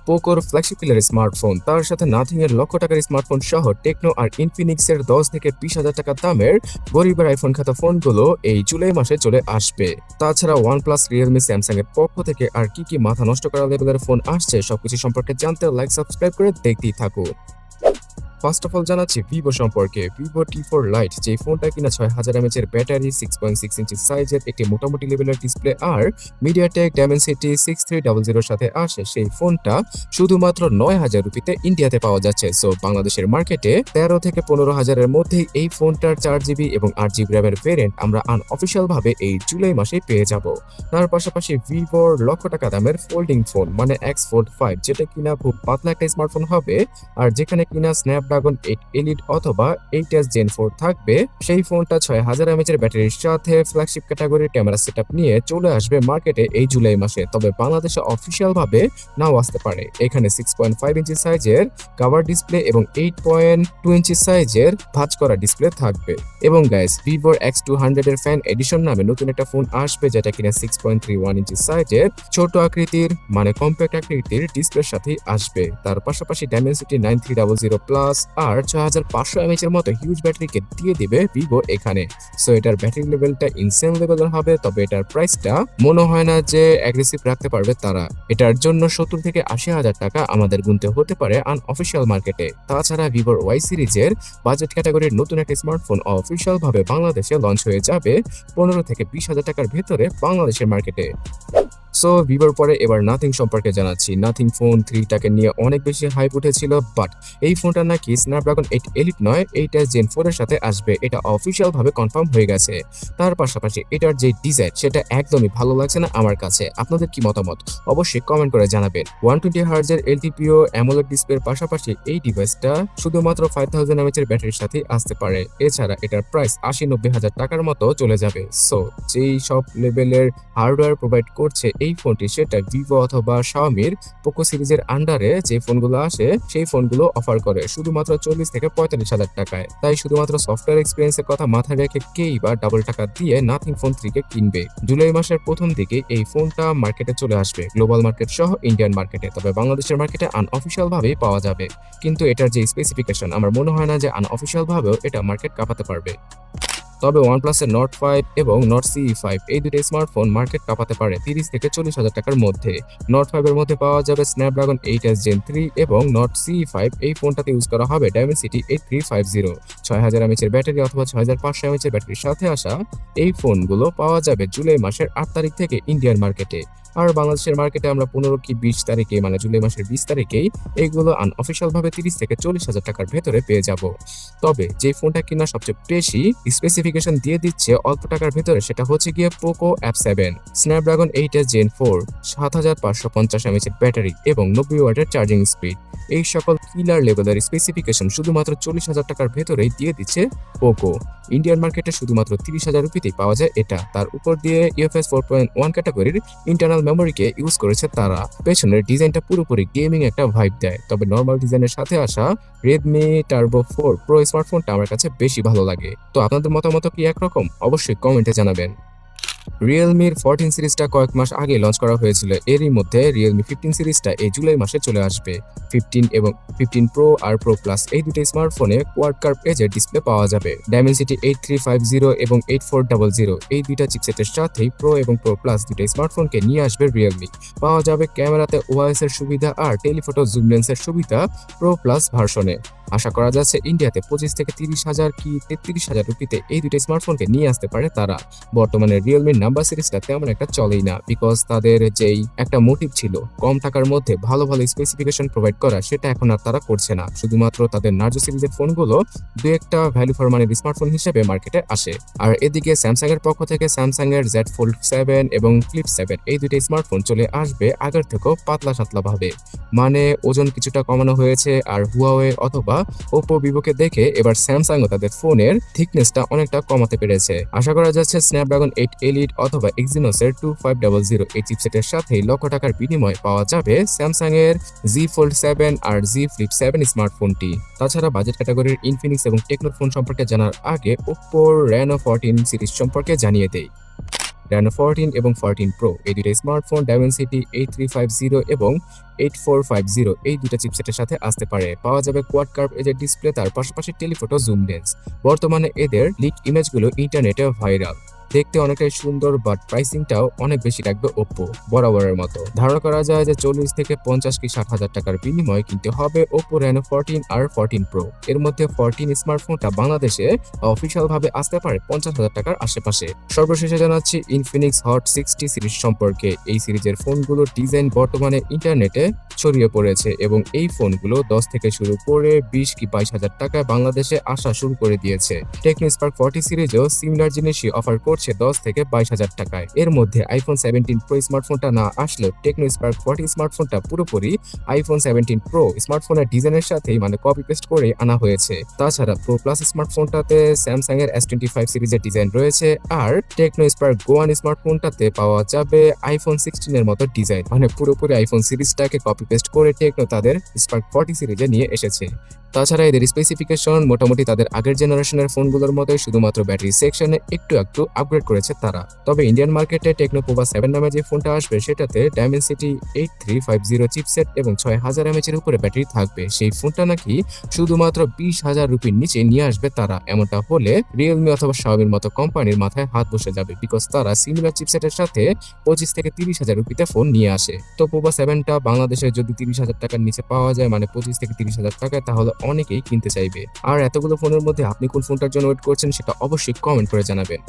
পোকোর flagship killer smartphone, তার সাথে nothing এর লক্ষ টাকার স্মার্টফোন সহ টেকনো আর ইনফিনিক্স এর 10 থেকে 20,000 টাকা দামের গরিবের আইফোন খাতা ফোনগুলো এই জুলাই মাসে চলে আসবে। তাছাড়া ওয়ানপ্লাস, রিয়েলমি, স্যামসাং এর পক্ষ থেকে আর কি মাথা নষ্ট করা লেভেলের ফোন আসছে সবকিছু সম্পর্কে জানতে লাইক সাবস্ক্রাইব করে দেখতেই থাকুন। ফার্স্ট অফ অল জানাচ্ছি ভিভো সম্পর্কে। ভিভো T4 লাইট, যে ফোনটা কিনা 6000 mAh এর ব্যাটারি, 6.6 ইঞ্চি সাইজের একটি মোটামুটি লেভেলের ডিসপ্লে আর মিডিয়াটেক ডাইমেনসিটি 6300 এর সাথে আসে, সেই ফোনটা শুধুমাত্র 9000 রুপিতে ইন্ডিয়াতে পাওয়া যাচ্ছে। সো বাংলাদেশের মার্কেটে 13 থেকে 15,000 এর মধ্যেই এই ফোনটার 4GB এবং 8GB র্যামের ভেরিয়েন্ট আমরা আনঅফিশিয়াল ভাবে এই জুলাই মাসে পেয়ে যাব। তার পাশাপাশি ভিভোর লক্ষ টাকা দামের ফোল্ডিং ফোন মানে X Fold 5, যেটা কিনা খুব পাতলা একটা স্মার্টফোন হবে আর যেখানে কিনা স্ন্যাপড্রাগন 8 এলিট অথবা 8s Gen 4 থাকবে, সেই ফোনটা 6000 mAh এর ব্যাটারির সাথে ফ্ল্যাগশিপ ক্যাটাগরির ক্যামেরা সেটআপ নিয়ে চলে আসবে মার্কেটে এই জুলাই মাসে। তবে বাংলাদেশে অফিসিয়াল ভাবে নাও আসতে পারে। এখানে 6.5 ইঞ্চি সাইজের কাভার ডিসপ্লে এবং 8.2 ইঞ্চি সাইজের ভাঁজ করা ডিসপ্লে থাকবে। এবং গাইস, ভিভোর X200 এর ফ্যান এডিশন নামে নতুন একটা ফোন আসবে, যেটা কিনা 6.31 ইঞ্চি সাইজের ছোট আকৃতির মানে কম্প্যাক্ট আকৃতির ডিসপ্লের সাথে আসবে। তার পাশাপাশি ডাইমেনসিটি 9300 প্লাস আর 6500 mAh এর মতো হিউজ ব্যাটারিকে দিয়ে দিবে ভিভো এখানে। সো এটার ব্যাটারি লেভেলটা ইনসেন লেভেলের হবে, তবে এটার প্রাইসটা মনে হয় না যে অ্যাগ্রেসিভ রাখতে পারবে তারা। এটার জন্য 70 থেকে 80,000 টাকা আমাদের গুনতে হতে পারে আনঅফিশিয়াল মার্কেটে। তাছাড়া ভিভোর ওয়াই সিরিজের বাজেট ক্যাটাগরির নতুন একটা স্মার্টফোন অফিশিয়াল ভাবে বাংলাদেশে লঞ্চ হয়ে যাবে 15 থেকে 20,000 টাকার ভেতরে বাংলাদেশের মার্কেটে। সো ভিভোর পরে এবার নাথিং সম্পর্কে জানাচ্ছি। নাথিং ফোন 3টাকে নিয়ে অনেক বেশি হাইপ উঠেছিল, বাট এই ফোনটা নাকি স্ন্যাপড্রাগন 8 এলিট নয়, 8s Gen 4 এর সাথে আসবে, এটা অফিশিয়াল ভাবে কনফার্ম হয়ে গেছে। তার পাশাপাশি এটার যে ডিজাইন সেটা একদমই ভালো লাগছে না আমার কাছে। আপনাদের কি মতামত অবশ্যই কমেন্ট করে জানাবেন। 120 Hz এর LTPO অ্যামোলেড ডিসপ্লের পাশাপাশি এই ডিভাইসটা শুধুমাত্র 5000 mAh এর ব্যাটারির সাথে আসতে পারে। এছাড়া এটার প্রাইস 80-90 হাজার টাকার মতো চলে যাবে। সো যেই সব লেভেলের হার্ডওয়্যার প্রোভাইড করছে এই ফোনটি, সেটা ভিভো অথবা শাওমির পোকো সিরিজের আন্ডারে যে ফোনগুলো আসে সেই ফোনগুলো অফার করে শুধুমাত্র 40 থেকে 45,000 টাকায়। তাই শুধুমাত্র সফটওয়্যার এক্সপিরিয়েন্সের কথা মাথায় রেখে কেই বা ডাবল টাকা দিয়ে নাথিং ফোন 3কে কিনবে। জুলাই মাসের প্রথম দিকে এই ফোনটা মার্কেটে চলে আসবে, গ্লোবাল মার্কেট সহ ইন্ডিয়ান মার্কেটে। তবে বাংলাদেশের মার্কেটে আনঅফিশিয়াল ভাবেই পাওয়া যাবে, কিন্তু এটার যে স্পেসিফিকেশন আমার মনে হয় না যে আনঅফিশিয়াল ভাবেও এটা মার্কেট কাঁপাতে পারবে। তবে ওয়ানপ্লাসের নট 5 এবং নট CE5 এই দুটো স্মার্টফোন মার্কেট কাঁপাতে পারে 30 থেকে 40,000 টাকার মধ্যে। নট 5 এর মধ্যে পাওয়া যাবে স্ন্যাপড্রাগন 8s Gen 3 এবং নট CE5 এই ফোনটাতে ইউজ করা হবে ডাইমেনসিটি 8350। 6000 mAh এর ব্যাটারি অথবা 6500 mAh এর ব্যাটারির সাথে আসা এই ফোনগুলো পাওয়া যাবে জুলাই মাসের 8 তারিখ থেকে ইন্ডিয়ান মার্কেটে। আর বাংলাদেশের মার্কেটে আমরা 15 কি 20 তারিখে মানে জুলাই মাসের 20 তারিখেই এইগুলো আনঅফিশিয়াল ভাবে 30 থেকে 40,000 টাকার ভেতরে পেয়ে যাব। তবে যে ফোনটা কিনা সবচেয়ে বেশি স্পেসিফিকেশন দিয়ে দিচ্ছে অল্প টাকার ভেতরে, সেটা হচ্ছে গিয়ে Poco F7 Snapdragon 8s Gen 4, 7550 mAh এর ব্যাটারি এবং 90 ওয়াটের চার্জিং স্পিড। এই সকল কিলার লেভেলের স্পেসিফিকেশন শুধুমাত্র 40,000 টাকার ভেতরেই দিয়ে দিচ্ছে পোকো। ইন্ডিয়ান মার্কেটে শুধুমাত্র 30,000 রুপিতেই পাওয়া যায় এটা। তার উপর দিয়ে UFS 4.1 ক্যাটাগরির ইন্টারনাল মেমোরিকে ইউজ করেছে তারা। পেছনের ডিজাইনটা পুরোপুরি গেমিং একটা ভাইব দেয়, তবে নর্মাল ডিজাইনের সাথে আসা Redmi Turbo 4 Pro স্মার্টফোনটা আমার কাছে বেশি ভালো লাগে। তো আপনাদের মতামত কি একরকম? অবশ্যই কমেন্টে জানাবেন। রিয়েলমির 14 সিরিজটা কয়েক মাস আগে লঞ্চ করা হয়েছিল, এরই মধ্যে রিয়েলমি 15 সিরিজটা এই জুলাই মাসে চলে আসবে। 15 এবং 15 Pro আর Pro Plus এই দুটো স্মার্টফোনে কোয়াড কার্ভ এজের ডিসপ্লে পাওয়া যাবে। ডাইমেনসিটি 8350 এবং 8400 এই দুইটা চিপসেটের সাথেই Pro এবং Pro Plus দুটো স্মার্টফোনকে নিয়ে আসবে রিয়েলমি। পাওয়া যাবে ক্যামেরাতে OIS এর সুবিধা আর টেলিফটো জুম লেন্সের সুবিধা Pro Plus ভার্সনে। আশা করা যাচ্ছে ইন্ডিয়াতে 25 থেকে 30,000 কি 33,000 রুপিতে এই দুটো স্মার্টফোনকে নিয়ে আসতে পারে তারা। বর্তমানে রিয়েলমির নাম্বার সিরিজটা তেমন একটা চলেই না, বিকজ তাদের যেই একটা মোটিভ ছিল কম টাকার মধ্যে ভালো ভালো স্পেসিফিকেশন প্রোভাইড করা, সেটা এখন আর তারা করছে না। শুধুমাত্র তাদের নার্জো সিরিজের ফোনগুলো দু একটা ভ্যালু ফর মানির স্মার্টফোন হিসেবে মার্কেটে আসে। আর এদিকে স্যামসাং এর পক্ষ থেকে স্যামসাং এর Z Fold 7 এবং Flip 7 এই দুটো স্মার্টফোন চলে আসবে আগের থেকেও পাতলা সাতলা ভাবে, মানে ওজন কিছুটা কমানো হয়েছে। আর হুয়াওয়ে অথবা ওপো, ভিভোকে দেখে এবার স্যামসাংও তাদের ফোনের থিকনেসটা অনেকটা কমাতে পেরেছে। আশা করা যাচ্ছে স্ন্যাপড্রাগন 8 এলিট অথবা এক্সিনোসের 2500 এই চিপসেটের সাথে লক্ষ টাকার বিনিময়ে পাওয়া যাবে স্যামসাং এর Z Fold 7 আর Z Flip 7 স্মার্টফোনটি। তাছাড়া বাজেট ক্যাটাগরির ইনফিনিক্স এবং টেকনোর ফোন সম্পর্কে জানার আগে ওপ্পোর Reno 14 সিরিজ সম্পর্কে জানিয়ে দেই। Reno 14 এবং 14 Pro এই দুটো স্মার্টফোন Dimensity 8350 এবং 8450 এই দুটো চিপসেটের সাথে আসতে পারে। পাওয়া যাবে কোয়াড কার্ভ এজের ডিসপ্লে, তার পাশাপাশি টেলিফটো জুম লেন্স। বর্তমানে এদের লিক ইমেজগুলো ইন্টারনেটে ভাইরাল। দেখতে অনেকটাই সুন্দর, বাট প্রাইসিংটাও অনেক বেশি রাখবে ওপ্পো, বরাবরের মতো। ধারণা করা যায় যে 40 থেকে 50 কি 60 হাজার টাকার বিনিময়ে কিনতে হবে ওপ্পো Reno 14 আর 14 Pro। এর মধ্যে 14 স্মার্টফোনটা বাংলাদেশে অফিসিয়াল ভাবে আসতে পারে 50 হাজার টাকার আশেপাশে। সর্বশেষে জানাচ্ছি ইনফিনিক্স হট 60 সিরিজ সম্পর্কে। এই সিরিজের ফোনগুলোর ডিজাইন বর্তমানে ইন্টারনেটে ছড়িয়ে পড়েছে এবং এই ফোনগুলো 10 থেকে শুরু করে 20 কি 22 হাজার টাকায় বাংলাদেশে আসা শুরু করে দিয়েছে। টেকনো স্পার্ক 40 সিরিজও সিমিলার জিনিসই অফার করছে 10 থেকে 22 হাজার টাকায়। এর মধ্যে আইফোন 17 প্রো স্মার্টফোনটা না আসলেও টেকনো স্পার্ক 40 স্মার্টফোনটা পুরোপুরি আইফোন 17 প্রো স্মার্টফোনের ডিজাইনের সাথেই কপি পেস্ট করে আনা হয়েছে। তাছাড়া প্রো প্লাস স্মার্টফোনটাতে স্যামসাং এর S25 সিরিজের ডিজাইন রয়েছে, আর টেকনো স্পার্ক গো ওয়ান স্মার্টফোনটাতে পাওয়া যাবে আইফোন 16 এর মতো ডিজাইন। পুরোপুরি আইফোন সিরিজটাকে কপি পেস্ট করে টেকনো তাদের স্পার্ক 40 সিরিজে নিয়ে এসেছে। তাছাড়া এদের স্পেসিফিকেশন মোটামুটি তাদের আগের জেনারেশনের ফোনগুলোর মতোই, শুধুমাত্র ব্যাটারি সেকশনে একটু আপগ্রেড করেছে তারা। তবে ইন্ডিয়ান মার্কেটে টেকনো পোভা 7 নামে যে ফোনটা আসবে সেটাতে ডাইমেনসিটি 8350 চিপসেট এবং 6000 mAh এর উপরে ব্যাটারি থাকবে। সেই ফোনটা নাকি শুধুমাত্র 20,000 রুপির নিচে নিয়ে আসবে তারা। এমনটা হলে রিয়েলমি অথবা শাওমির মতো কোম্পানির মাথায় হাত বসে যাবে, বিকজ তারা সিমিলার চিপসেটের সাথে 25 থেকে 30,000 রুপিতে ফোন নিয়ে আসে। তো পোভা 7টা বাংলাদেশে যদি 30,000 টাকার নিচে পাওয়া যায়, 25 থেকে 30,000 টাকায়, তাহলে অনেকেই কিনতে চাইবে। আর এতগুলো ফোনের মধ্যে আপনি কোন ফোনটার জন্য ওয়েট করছেন সেটা অবশ্যই কমেন্ট করে জানাবেন।